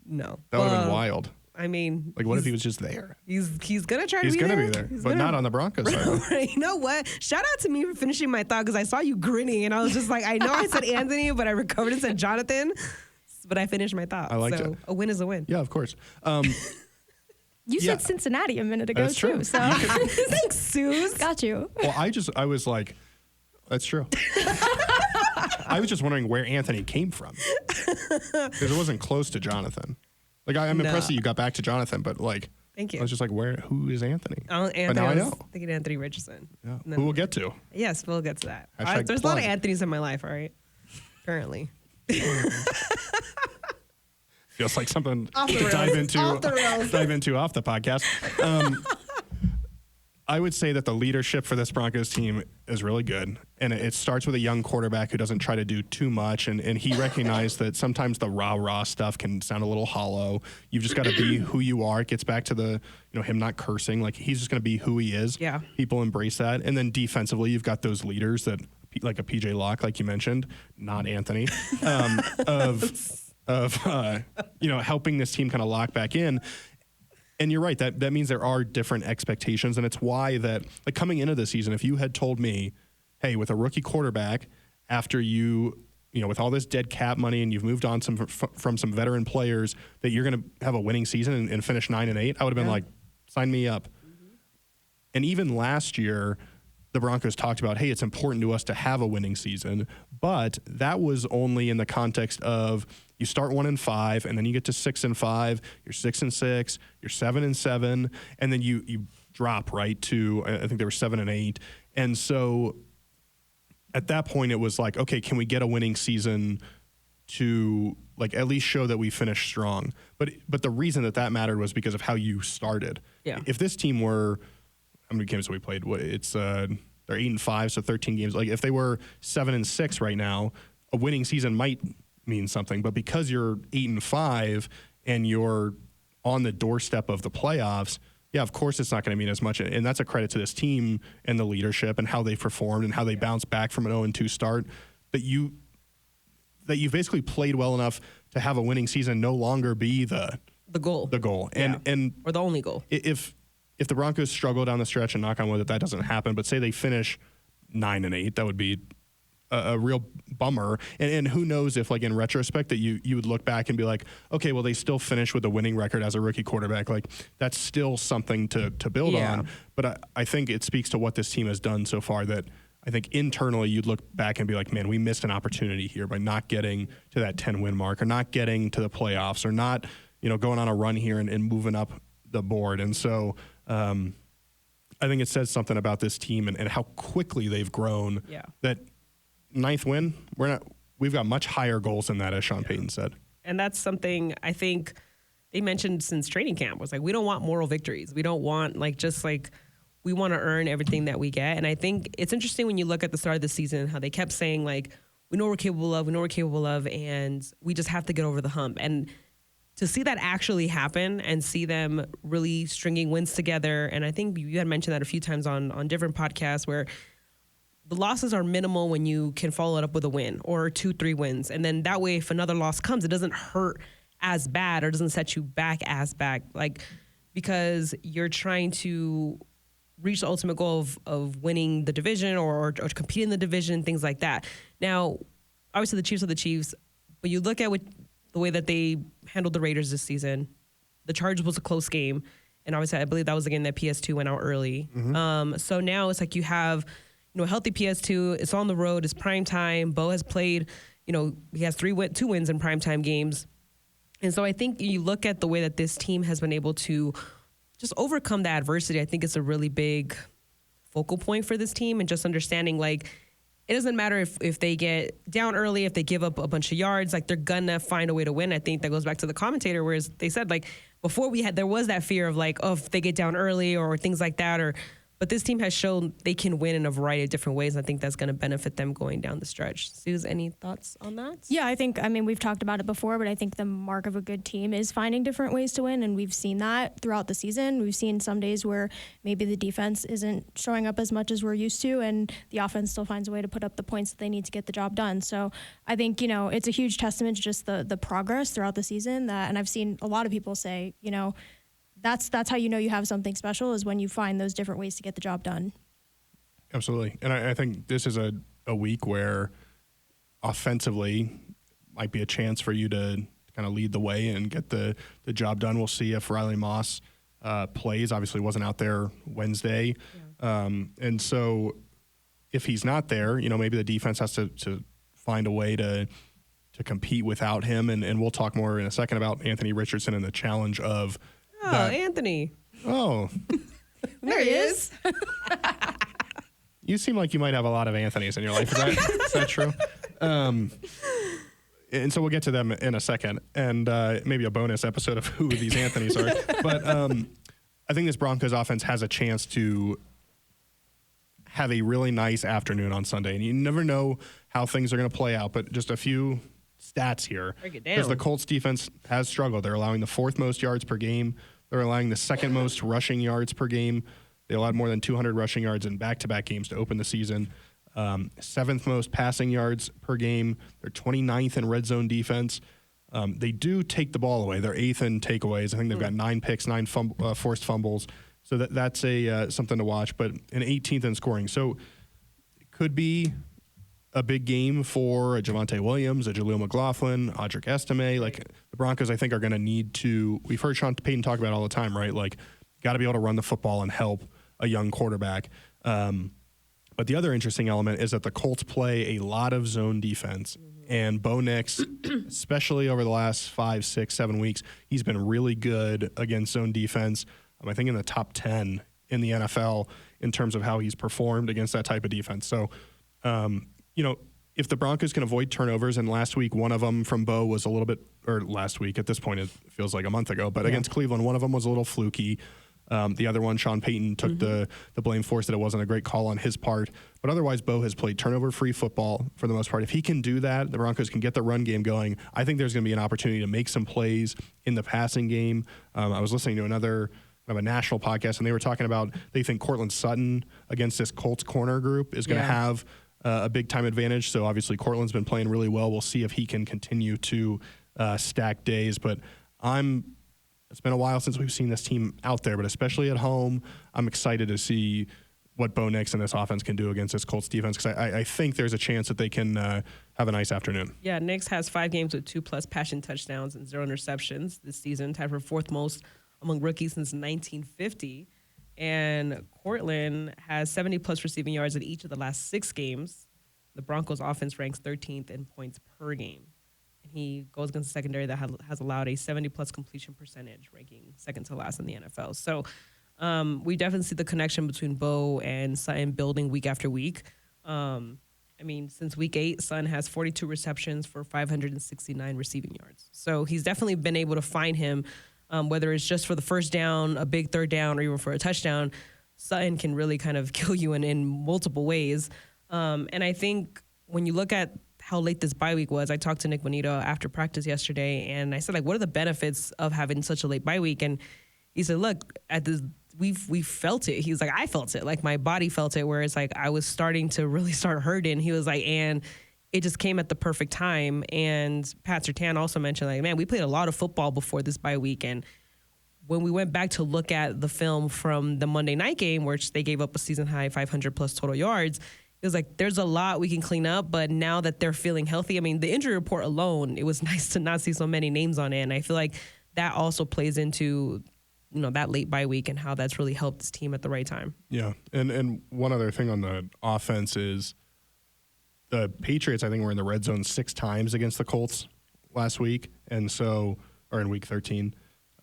A: No.
B: That would have been wild.
A: I mean,
B: like, what if he was just there?
A: He's gonna try to be there.
B: He's gonna be there, but not on the Broncos side.
A: You know what? Shout out to me for finishing my thought, because I saw you grinning and I was just like, I know I said Anthony, but I recovered and said Jonathan. But I finished my thought.
B: I liked it.
A: A win is a win.
B: Yeah, of course.
C: You said Cincinnati a minute ago,
B: that's
C: too.
B: True.
C: So
A: thanks, Suze.
C: Got you.
B: Well, I was like, that's true. I was just wondering where Anthony came from, because it wasn't close to Jonathan. Like, I'm impressed that you got back to Jonathan, but like,
A: thank you.
B: I was just like, who is Anthony?
A: Anthony,
B: but now I know.
A: Thinking Anthony Richardson.
B: Yeah. Who we'll get to.
A: Yes, we'll get to that. There's
B: plug.
A: a lot of Anthonys in my life, all right? Currently.
B: Feels like something
A: off the
B: to
A: rails.
B: dive into off the podcast. I would say that the leadership for this Broncos team is really good. And it starts with a young quarterback who doesn't try to do too much. And he recognized that sometimes the rah-rah stuff can sound a little hollow. You've just got to be who you are. It gets back to the, him not cursing. Like, he's just going to be who he is.
A: Yeah.
B: People embrace that. And then defensively, you've got those leaders that, like a PJ Locke, like you mentioned, not Anthony, of helping this team kind of lock back in. And you're right, that means there are different expectations, and it's why that, like, coming into the season, if you had told me, hey, with a rookie quarterback, after with all this dead cap money and you've moved on from some veteran players, that you're going to have a winning season and finish 9-8, I would have been like, sign me up. Mm-hmm. And even last year, the Broncos talked about, hey, it's important to us to have a winning season, but that was only in the context of you start 1-5, and then you get to 6-5, you're 6-6, you're 7-7, and then you drop right to, I think they were 7-8, and so at that point it was like, okay, can we get a winning season to like at least show that we finished strong? But the reason that mattered was because of how you started.
A: Yeah. If
B: this team were, how many games have we played? It's they're 8-5, so 13 games. Like, if they were 7-6 right now, a winning season might mean something. But because you're 8-5 and you're on the doorstep of the playoffs, yeah, of course it's not going to mean as much. And that's a credit to this team and the leadership and how they performed and how they bounced back from an 0-2 start, that you basically played well enough to have a winning season no longer be the goal. And
A: or the only goal.
B: If the Broncos struggle down the stretch, and knock on wood that doesn't happen, but say they finish 9-8, that would be a real bummer. And who knows if, like, in retrospect, that you would look back and be like, okay, well, they still finished with a winning record as a rookie quarterback. Like, that's still something to build on. But I think it speaks to what this team has done so far, that I think internally you'd look back and be like, man, we missed an opportunity here by not getting to that 10-win mark, or not getting to the playoffs, or not, going on a run here and moving up the board. And so I think it says something about this team and how quickly they've grown. That 9th win, we've got much higher goals than that, as Sean Payton said.
A: And that's something I think they mentioned since training camp, was like, we don't want moral victories. We don't want we want to earn everything that we get. And I think it's interesting when you look at the start of the season, how they kept saying, like, we know we're capable of, and we just have to get over the hump. And to see that actually happen and see them really stringing wins together. And I think you had mentioned that a few times on different podcasts, where the losses are minimal when you can follow it up with a win or 2-3 wins. And then that way, if another loss comes, it doesn't hurt as bad or doesn't set you back as bad, because you're trying to reach the ultimate goal of winning the division or competing in the division, things like that. Now, obviously the Chiefs are the Chiefs, but you look at the way that they handled the Raiders this season. The Chargers was a close game, and obviously I believe that was the game that PS2 went out early. So now it's like you have a healthy PS2. It's on the road. It's prime time. Bo has played. He has 2 wins in primetime games, and so I think you look at the way that this team has been able to just overcome the adversity. I think it's a really big focal point for this team, and just understanding, like, it doesn't matter if they get down early, if they give up a bunch of yards, like, they're gonna find a way to win. I think that goes back to the commentator, whereas they said, like, before there was that fear of, like, oh, if they get down early or things like that, but this team has shown they can win in a variety of different ways. And I think that's going to benefit them going down the stretch. Suze, any thoughts on that?
C: Yeah, we've talked about it before, but I think the mark of a good team is finding different ways to win. And we've seen that throughout the season. We've seen some days where maybe the defense isn't showing up as much as we're used to, and the offense still finds a way to put up the points that they need to get the job done. So I think, it's a huge testament to just the progress throughout the season and I've seen a lot of people say, that's how you have something special, is when you find those different ways to get the job done.
B: Absolutely. And I think this is a week where offensively might be a chance for you to kind of lead the way and get the job done. We'll see if Riley Moss plays. Obviously wasn't out there Wednesday. And so if he's not there, maybe the defense has to find a way to compete without him. And we'll talk more in a second about Anthony Richardson and the challenge of
A: Anthony.
B: Oh.
A: There he is.
B: You seem like you might have a lot of Anthonys in your life. Is that true? And so we'll get to them in a second, and maybe a bonus episode of who these Anthonys are. But I think this Broncos offense has a chance to have a really nice afternoon on Sunday. And you never know how things are going to play out, but just a few stats here.
A: Break it down.
B: Because the Colts defense has struggled. They're allowing the 4th most yards per game. They're allowing the 2nd most rushing yards per game. They allowed more than 200 rushing yards in back-to-back games to open the season. 7th most passing yards per game. They're 29th in red zone defense. They do take the ball away. They're 8th in takeaways. I think they've got 9 picks, 9 forced fumbles. So that's something to watch. But an 18th in scoring. So it could be a big game for a Javonte Williams, a Jaleel McLaughlin, Audric Estime. Like, the Broncos, I think, are going to need to – we've heard Sean Payton talk about it all the time, right? Like, got to be able to run the football and help a young quarterback. But the other interesting element is that the Colts play a lot of zone defense. And Bo Nix, especially over the last 5, 6, 7 weeks, he's been really good against zone defense. I think in the top 10 in the NFL in terms of how he's performed against that type of defense. So, if the Broncos can avoid turnovers, and last week one of them from Bo was a little bit, or last week, at this point it feels like a month ago, but against Cleveland, one of them was a little fluky. The other one, Sean Payton took the blame for, that it wasn't a great call on his part. But otherwise, Bo has played turnover-free football for the most part. If he can do that, the Broncos can get the run game going. I think there's going to be an opportunity to make some plays in the passing game. I was listening to another of a national podcast, and they were talking about they think Cortland Sutton against this Colts corner group is going to have a big-time advantage. So obviously Cortland's been playing really well. We'll see if he can continue to stack days. But it's been a while since we've seen this team out there, but especially at home, I'm excited to see what Bo Nix and this offense can do against this Colts defense, because I think there's a chance that they can have a nice afternoon.
A: Yeah, Nix has 5 games with 2+ passing touchdowns and 0 interceptions this season, tied for 4th most among rookies since 1950. And Cortland has 70+ receiving yards in each of the last 6 games. The Broncos offense ranks 13th in points per game. And he goes against a secondary that has allowed a 70+ completion percentage, ranking second to last in the NFL. So we definitely see the connection between Bo and Sutton building week after week. Since week 8, Sutton has 42 receptions for 569 receiving yards. So he's definitely been able to find him, whether it's just for the first down, a big third down, or even for a touchdown. Sutton can really kind of kill you in multiple ways. And I think when you look at how late this bye week was, I talked to Nick Bonito after practice yesterday, and I said, what are the benefits of having such a late bye week? And he said, look, we felt it. He was like, I felt it. Like, my body felt it, where it's like I was starting to really start hurting. He was like, and it just came at the perfect time. And Pat Surtain also mentioned, like, man, we played a lot of football before this bye week. And when we went back to look at the film from the Monday night game, which they gave up a season-high 500+ total yards, it was like, there's a lot we can clean up, but now that they're feeling healthy, the injury report alone, it was nice to not see so many names on it. And I feel like that also plays into that late bye week and how that's really helped this team at the right time.
B: Yeah. And one other thing on the offense is the Patriots, I think, were in the red zone 6 times against the Colts last week. Or in week 13.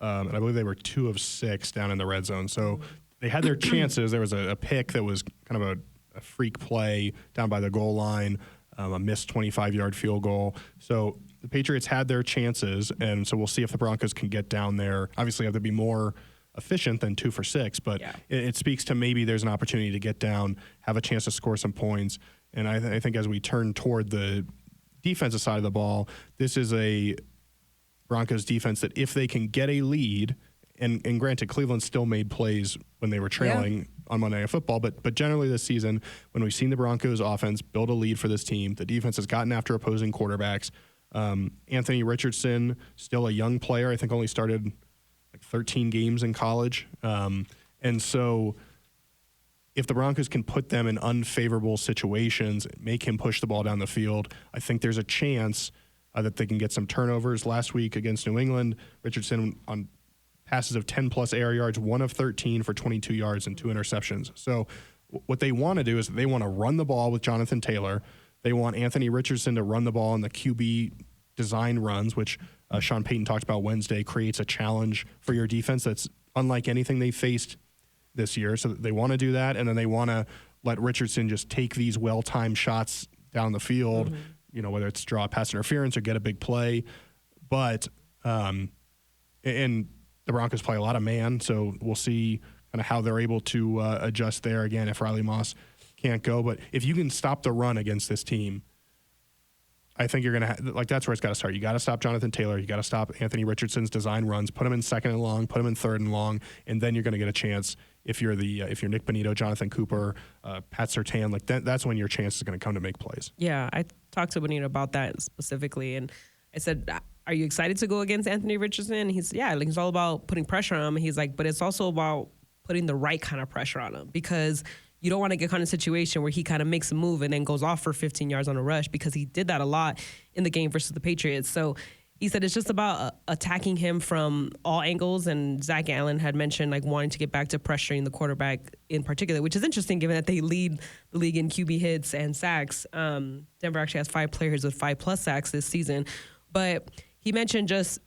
B: And I believe they were 2 of 6 down in the red zone. So they had their chances. There was a pick that was kind of a freak play down by the goal line, a missed 25-yard field goal. So the Patriots had their chances, and so we'll see if the Broncos can get down there. Obviously, have to be more efficient than 2 for 6, but it speaks to maybe there's an opportunity to get down, have a chance to score some points. And I think as we turn toward the defensive side of the ball, this is a Broncos defense that if they can get a lead, and granted, Cleveland still made plays when they were trailing on Monday Night Football, but generally this season, when we've seen the Broncos offense build a lead for this team, the defense has gotten after opposing quarterbacks. Anthony Richardson, still a young player, I think only started like 13 games in college. And so if the Broncos can put them in unfavorable situations, make him push the ball down the field, I think there's a chance that they can get some turnovers. Last week against New England, Richardson on passes of 10+ air yards, 1 of 13 for 22 yards and 2 interceptions. So what they want to do is they want to run the ball with Jonathan Taylor. They want Anthony Richardson to run the ball in the QB design runs, which Sean Payton talked about Wednesday, creates a challenge for your defense that's unlike anything they faced this year. So they want to do that, and then they want to let Richardson just take these well-timed shots down the field, whether it's draw pass interference or get a big play. But and the Broncos play a lot of man, so we'll see kind of how they're able to adjust there again if Riley Moss can't go. But if you can stop the run against this team, I think you're going to that's where it's got to start. You got to stop Jonathan Taylor. You got to stop Anthony Richardson's design runs. Put him in 2nd and long. Put him in 3rd and long, and then you're going to get a chance. If you're Nick Bonito, Jonathan Cooper, Pat Surtain, that's when your chance is going to come to make plays.
A: Yeah, I talked to Bonito about that specifically, and I said, are you excited to go against Anthony Richardson? He's it's all about putting pressure on him. He's like, but it's also about putting the right kind of pressure on him, because you don't want to get kind of situation where he kind of makes a move and then goes off for 15 yards on a rush, because he did that a lot in the game versus the Patriots. So he said it's just about attacking him from all angles. And Zach Allen had mentioned wanting to get back to pressuring the quarterback in particular, which is interesting given that they lead the league in QB hits and sacks. Denver actually has 5 players with 5+ sacks this season. But he mentioned just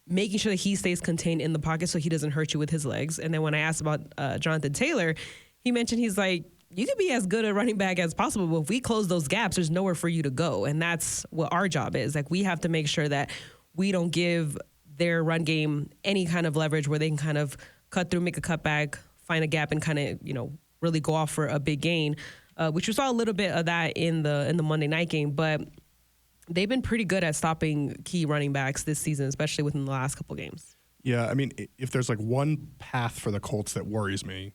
A: making sure that he stays contained in the pocket so he doesn't hurt you with his legs. And then when I asked about Jonathan Taylor, he mentioned he's like, you could be as good a running back as possible, but if we close those gaps, there's nowhere for you to go. And that's what our job is. We have to make sure that we don't give their run game any kind of leverage where they can kind of cut through, make a cutback, find a gap, and kind of, really go off for a big gain, which we saw a little bit of that in the Monday night game. But they've been pretty good at stopping key running backs this season, especially within the last couple games.
B: Yeah, I mean, if there's like one path for the Colts that worries me,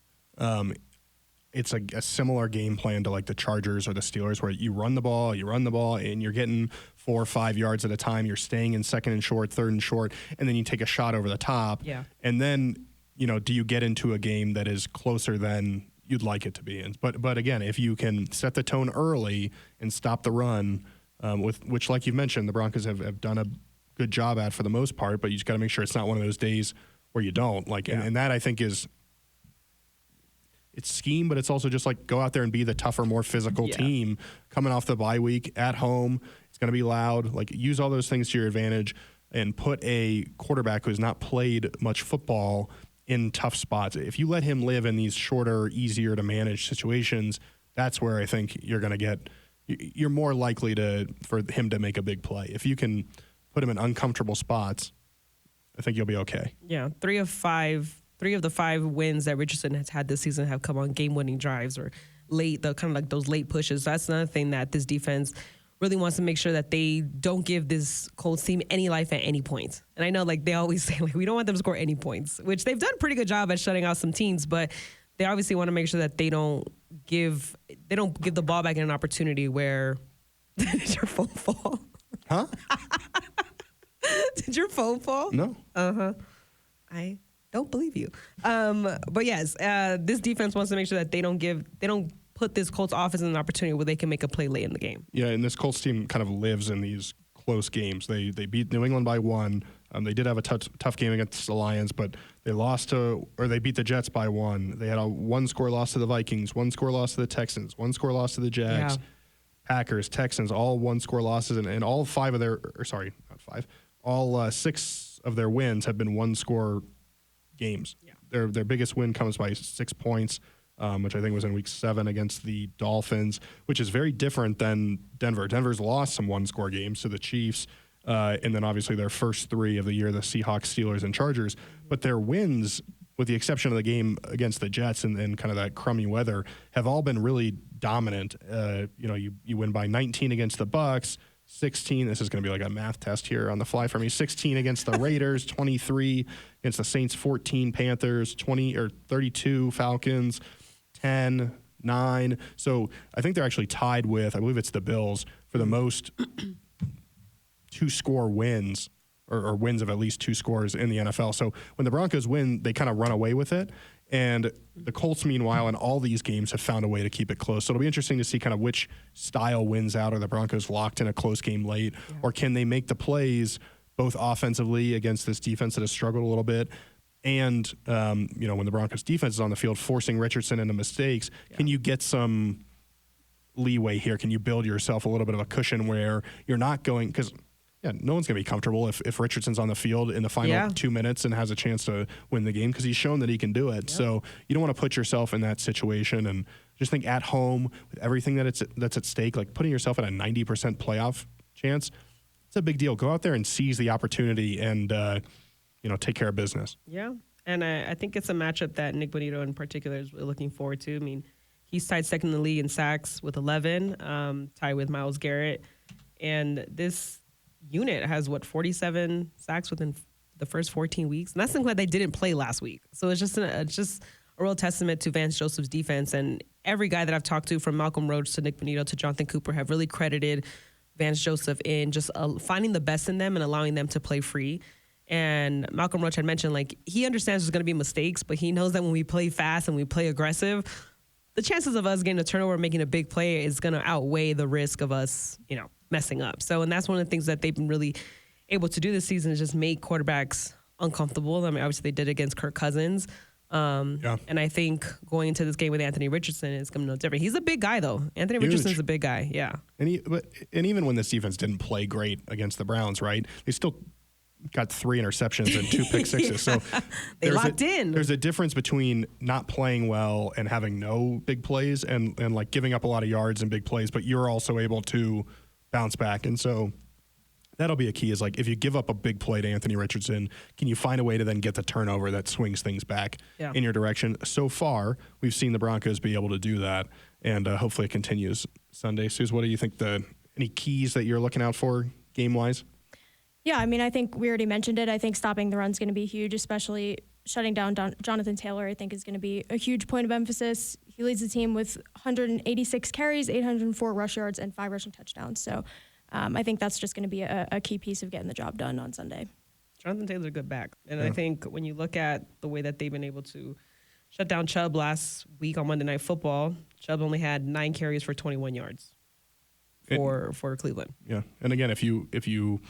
B: it's a similar game plan to like the Chargers or the Steelers, where you run the ball, and you're getting 4 or 5 yards at a time. You're staying in second and short, third and short, and then you take a shot over the top.
A: Yeah. And
B: then, do you get into a game that is closer than you'd like it to be in? But again, if you can set the tone early and stop the run, which, like you've mentioned, the Broncos have done a good job at for the most part, but you just got to make sure it's not one of those days where you don't. And that, I think, is it's scheme, but it's also just like go out there and be the tougher, more physical team coming off the bye week at home. It's going to be loud. Like, use all those things to your advantage and put a quarterback who's not played much football in tough spots. If you let him live in these shorter, easier to manage situations, that's where I think you're more likely for him to make a big play. If you can put him in uncomfortable spots, I think you'll be okay.
A: Yeah, 3 of the 5 wins that Richardson has had this season have come on game-winning drives or late, the kind of like those late pushes. That's another thing that this defense really wants to make sure that they don't give this Colts team any life at any point. And I know, like, they always say, like, we don't want them to score any points, which they've done a pretty good job at shutting out some teams, but they obviously want to make sure that they don't give the ball back in an opportunity where did your phone fall?
B: Huh?
A: Did your phone fall?
B: No.
A: I don't believe you. But yes, this defense wants to make sure that they don't put this Colts offense in an opportunity where they can make a play late in the game.
B: Yeah, and this Colts team kind of lives in these close games. They beat New England by 1. They did have a tough game against the Lions, but they beat the Jets by 1. They had a 1-score loss to the Vikings, 1-score loss to the Texans, 1-score loss to the Jags, Packers, Texans, all 1-score losses, and all 5 of their, or sorry, not 5, all 6 of their wins have been 1-score games. Yeah. Their biggest win comes by 6 points, which I think was in week 7 against the Dolphins, which is very different than Denver. Denver's lost some 1-score games to the Chiefs, and then obviously their first 3 of the year, the Seahawks, Steelers, and Chargers. But their wins, with the exception of the game against the Jets and kind of that crummy weather, have all been really dominant. You win by 19 against the Bucs, 16. This is going to be like a math test here on the fly for me. 16 against the Raiders, 23 against the Saints, 14 Panthers, 32 Falcons, 10, 9. So I think they're actually tied with, I believe it's the Bills, for the most 2-score wins or wins of at least 2 scores in the NFL. So when the Broncos win, they kind of run away with it. And the Colts, meanwhile, in all these games have found a way to keep it close. So it'll be interesting to see kind of which style wins out. Are the Broncos locked in a close game late? Yeah. Or can they make the plays both offensively against this defense that has struggled a little bit? And, when the Broncos defense is on the field, forcing Richardson into mistakes, can you get some leeway here? Can you build yourself a little bit of a cushion where you're not going – because – no one's going to be comfortable if Richardson's on the field in the final 2 minutes and has a chance to win the game, because he's shown that he can do it. Yeah. So you don't want to put yourself in that situation, and just think at home with everything that's at stake, like putting yourself at a 90% playoff chance, it's a big deal. Go out there and seize the opportunity and, take care of business.
A: Yeah, and I think it's a matchup that Nick Bonito in particular is really looking forward to. I mean, he's tied second in the league in sacks with 11, tied with Myles Garrett, and this unit has 47 sacks within the first 14 weeks, and that's something that they didn't play last week. So it's just a real testament to Vance Joseph's defense. And every guy that I've talked to, from Malcolm Roach to Nick Bonito to Jonathan Cooper, have really credited Vance Joseph in just finding the best in them and allowing them to play free. And Malcolm Roach had mentioned, like, he understands there's going to be mistakes, but he knows that when we play fast and we play aggressive, the chances of us getting a turnover and making a big play is going to outweigh the risk of us, messing up. So, and that's one of the things that they've been really able to do this season, is just make quarterbacks uncomfortable. I mean, obviously they did it against Kirk Cousins. And I think going into this game with Anthony Richardson is going to be no different. He's a big guy, though. Anthony Richardson's a big guy. Yeah.
B: And even when this defense didn't play great against the Browns, right? They still got 3 interceptions and 2 pick sixes. So
A: they locked in.
B: There's a difference between not playing well and having no big plays and like giving up a lot of yards and big plays, but you're also able to bounce back. And so that'll be a key, is like, if you give up a big play to Anthony Richardson, can you find a way to then get the turnover that swings things back in your direction? So far, we've seen the Broncos be able to do that, and hopefully it continues Sunday. Suze, what do you think any keys that you're looking out for game-wise?
C: Yeah, I mean, I think we already mentioned it. I think stopping the run is going to be huge, especially shutting down Jonathan Taylor, I think is going to be a huge point of emphasis. He leads the team with 186 carries, 804 rush yards, and 5 rushing touchdowns. So I think that's just going to be a key piece of getting the job done on Sunday.
A: Jonathan Taylor's a good back. And I think when you look at the way that they've been able to shut down Chubb last week on Monday Night Football, Chubb only had 9 carries for 21 yards for Cleveland.
B: Yeah. And again, if you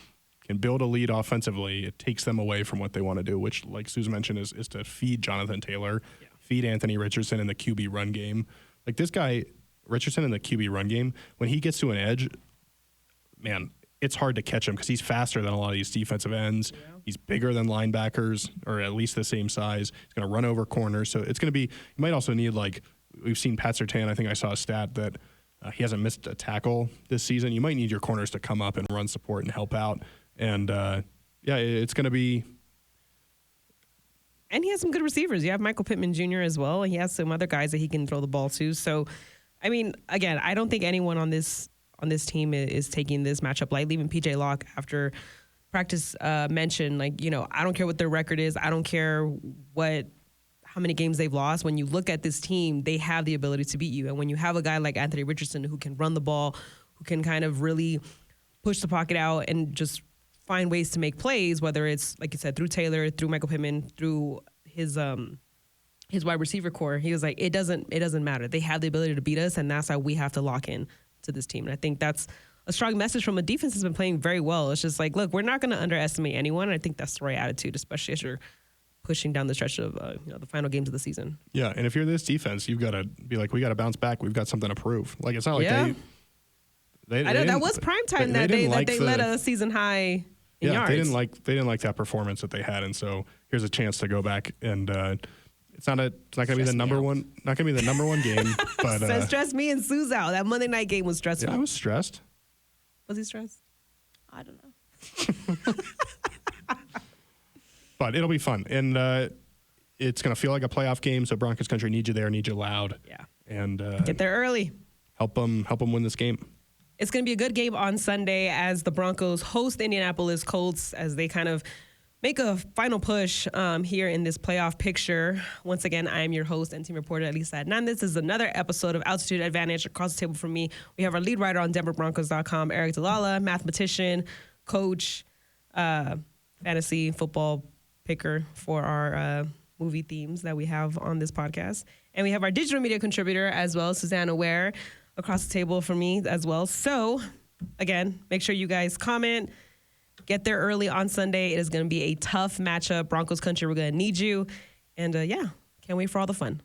B: can build a lead offensively, it takes them away from what they want to do, which, like Susan mentioned, is to feed Jonathan Taylor, feed Anthony Richardson in the QB run game. Like this guy, Richardson in the QB run game, when he gets to an edge, man, it's hard to catch him because he's faster than a lot of these defensive ends. Yeah. He's bigger than linebackers, or at least the same size. He's going to run over corners. So it's going to be, you might also need, like, we've seen Pat Surtain, I think I saw a stat that he hasn't missed a tackle this season. You might need your corners to come up and run support and help out. And, it's going to be.
A: And he has some good receivers. You have Michael Pittman Jr. as well. And he has some other guys that he can throw the ball to. So, I mean, again, I don't think anyone on this team is taking this matchup lightly. Even PJ Locke, after practice, mentioned, like, I don't care what their record is. I don't care how many games they've lost. When you look at this team, they have the ability to beat you. And when you have a guy like Anthony Richardson who can run the ball, who can kind of really push the pocket out and just find ways to make plays, whether it's, like you said, through Taylor, through Michael Pittman, through his wide receiver core, he was like, it doesn't matter. They have the ability to beat us, and that's how we have to lock in to this team. And I think that's a strong message from a defense that's been playing very well. It's just like, look, we're not going to underestimate anyone. And I think that's the right attitude, especially as you're pushing down the stretch of the final games of the season.
B: Yeah, and if you're this defense, you've got to be like, we got to bounce back. We've got something to prove. Like, it's not like they
A: I know that was prime time that day that they led a season high in yards.
B: They didn't like that performance that they had, and so here's a chance to go back and it's not going to be the number one game. But
A: so stress me and Suze out. That Monday night game was stressful.
B: Yeah, I was stressed.
A: Was he stressed?
C: I don't know.
B: But it'll be fun, and it's going to feel like a playoff game. So Broncos country needs you there, needs you loud.
A: Yeah,
B: and
A: get there early.
B: Help them win this game.
A: It's going to be a good game on Sunday as the Broncos host the Indianapolis Colts as they kind of make a final push here in this playoff picture. Once again, I am your host and team reporter, Elisa Hernandez. This is another episode of Altitude Advantage. Across the table from me, we have our lead writer on DenverBroncos.com, Aric DiLalla, mathematician, coach, fantasy football picker for our movie themes that we have on this podcast. And we have our digital media contributor as well, Susanna Ware, across the table from me as well. So, again, make sure you guys comment. Get there early on Sunday. It is going to be a tough matchup. Broncos country, we're going to need you. And, can't wait for all the fun.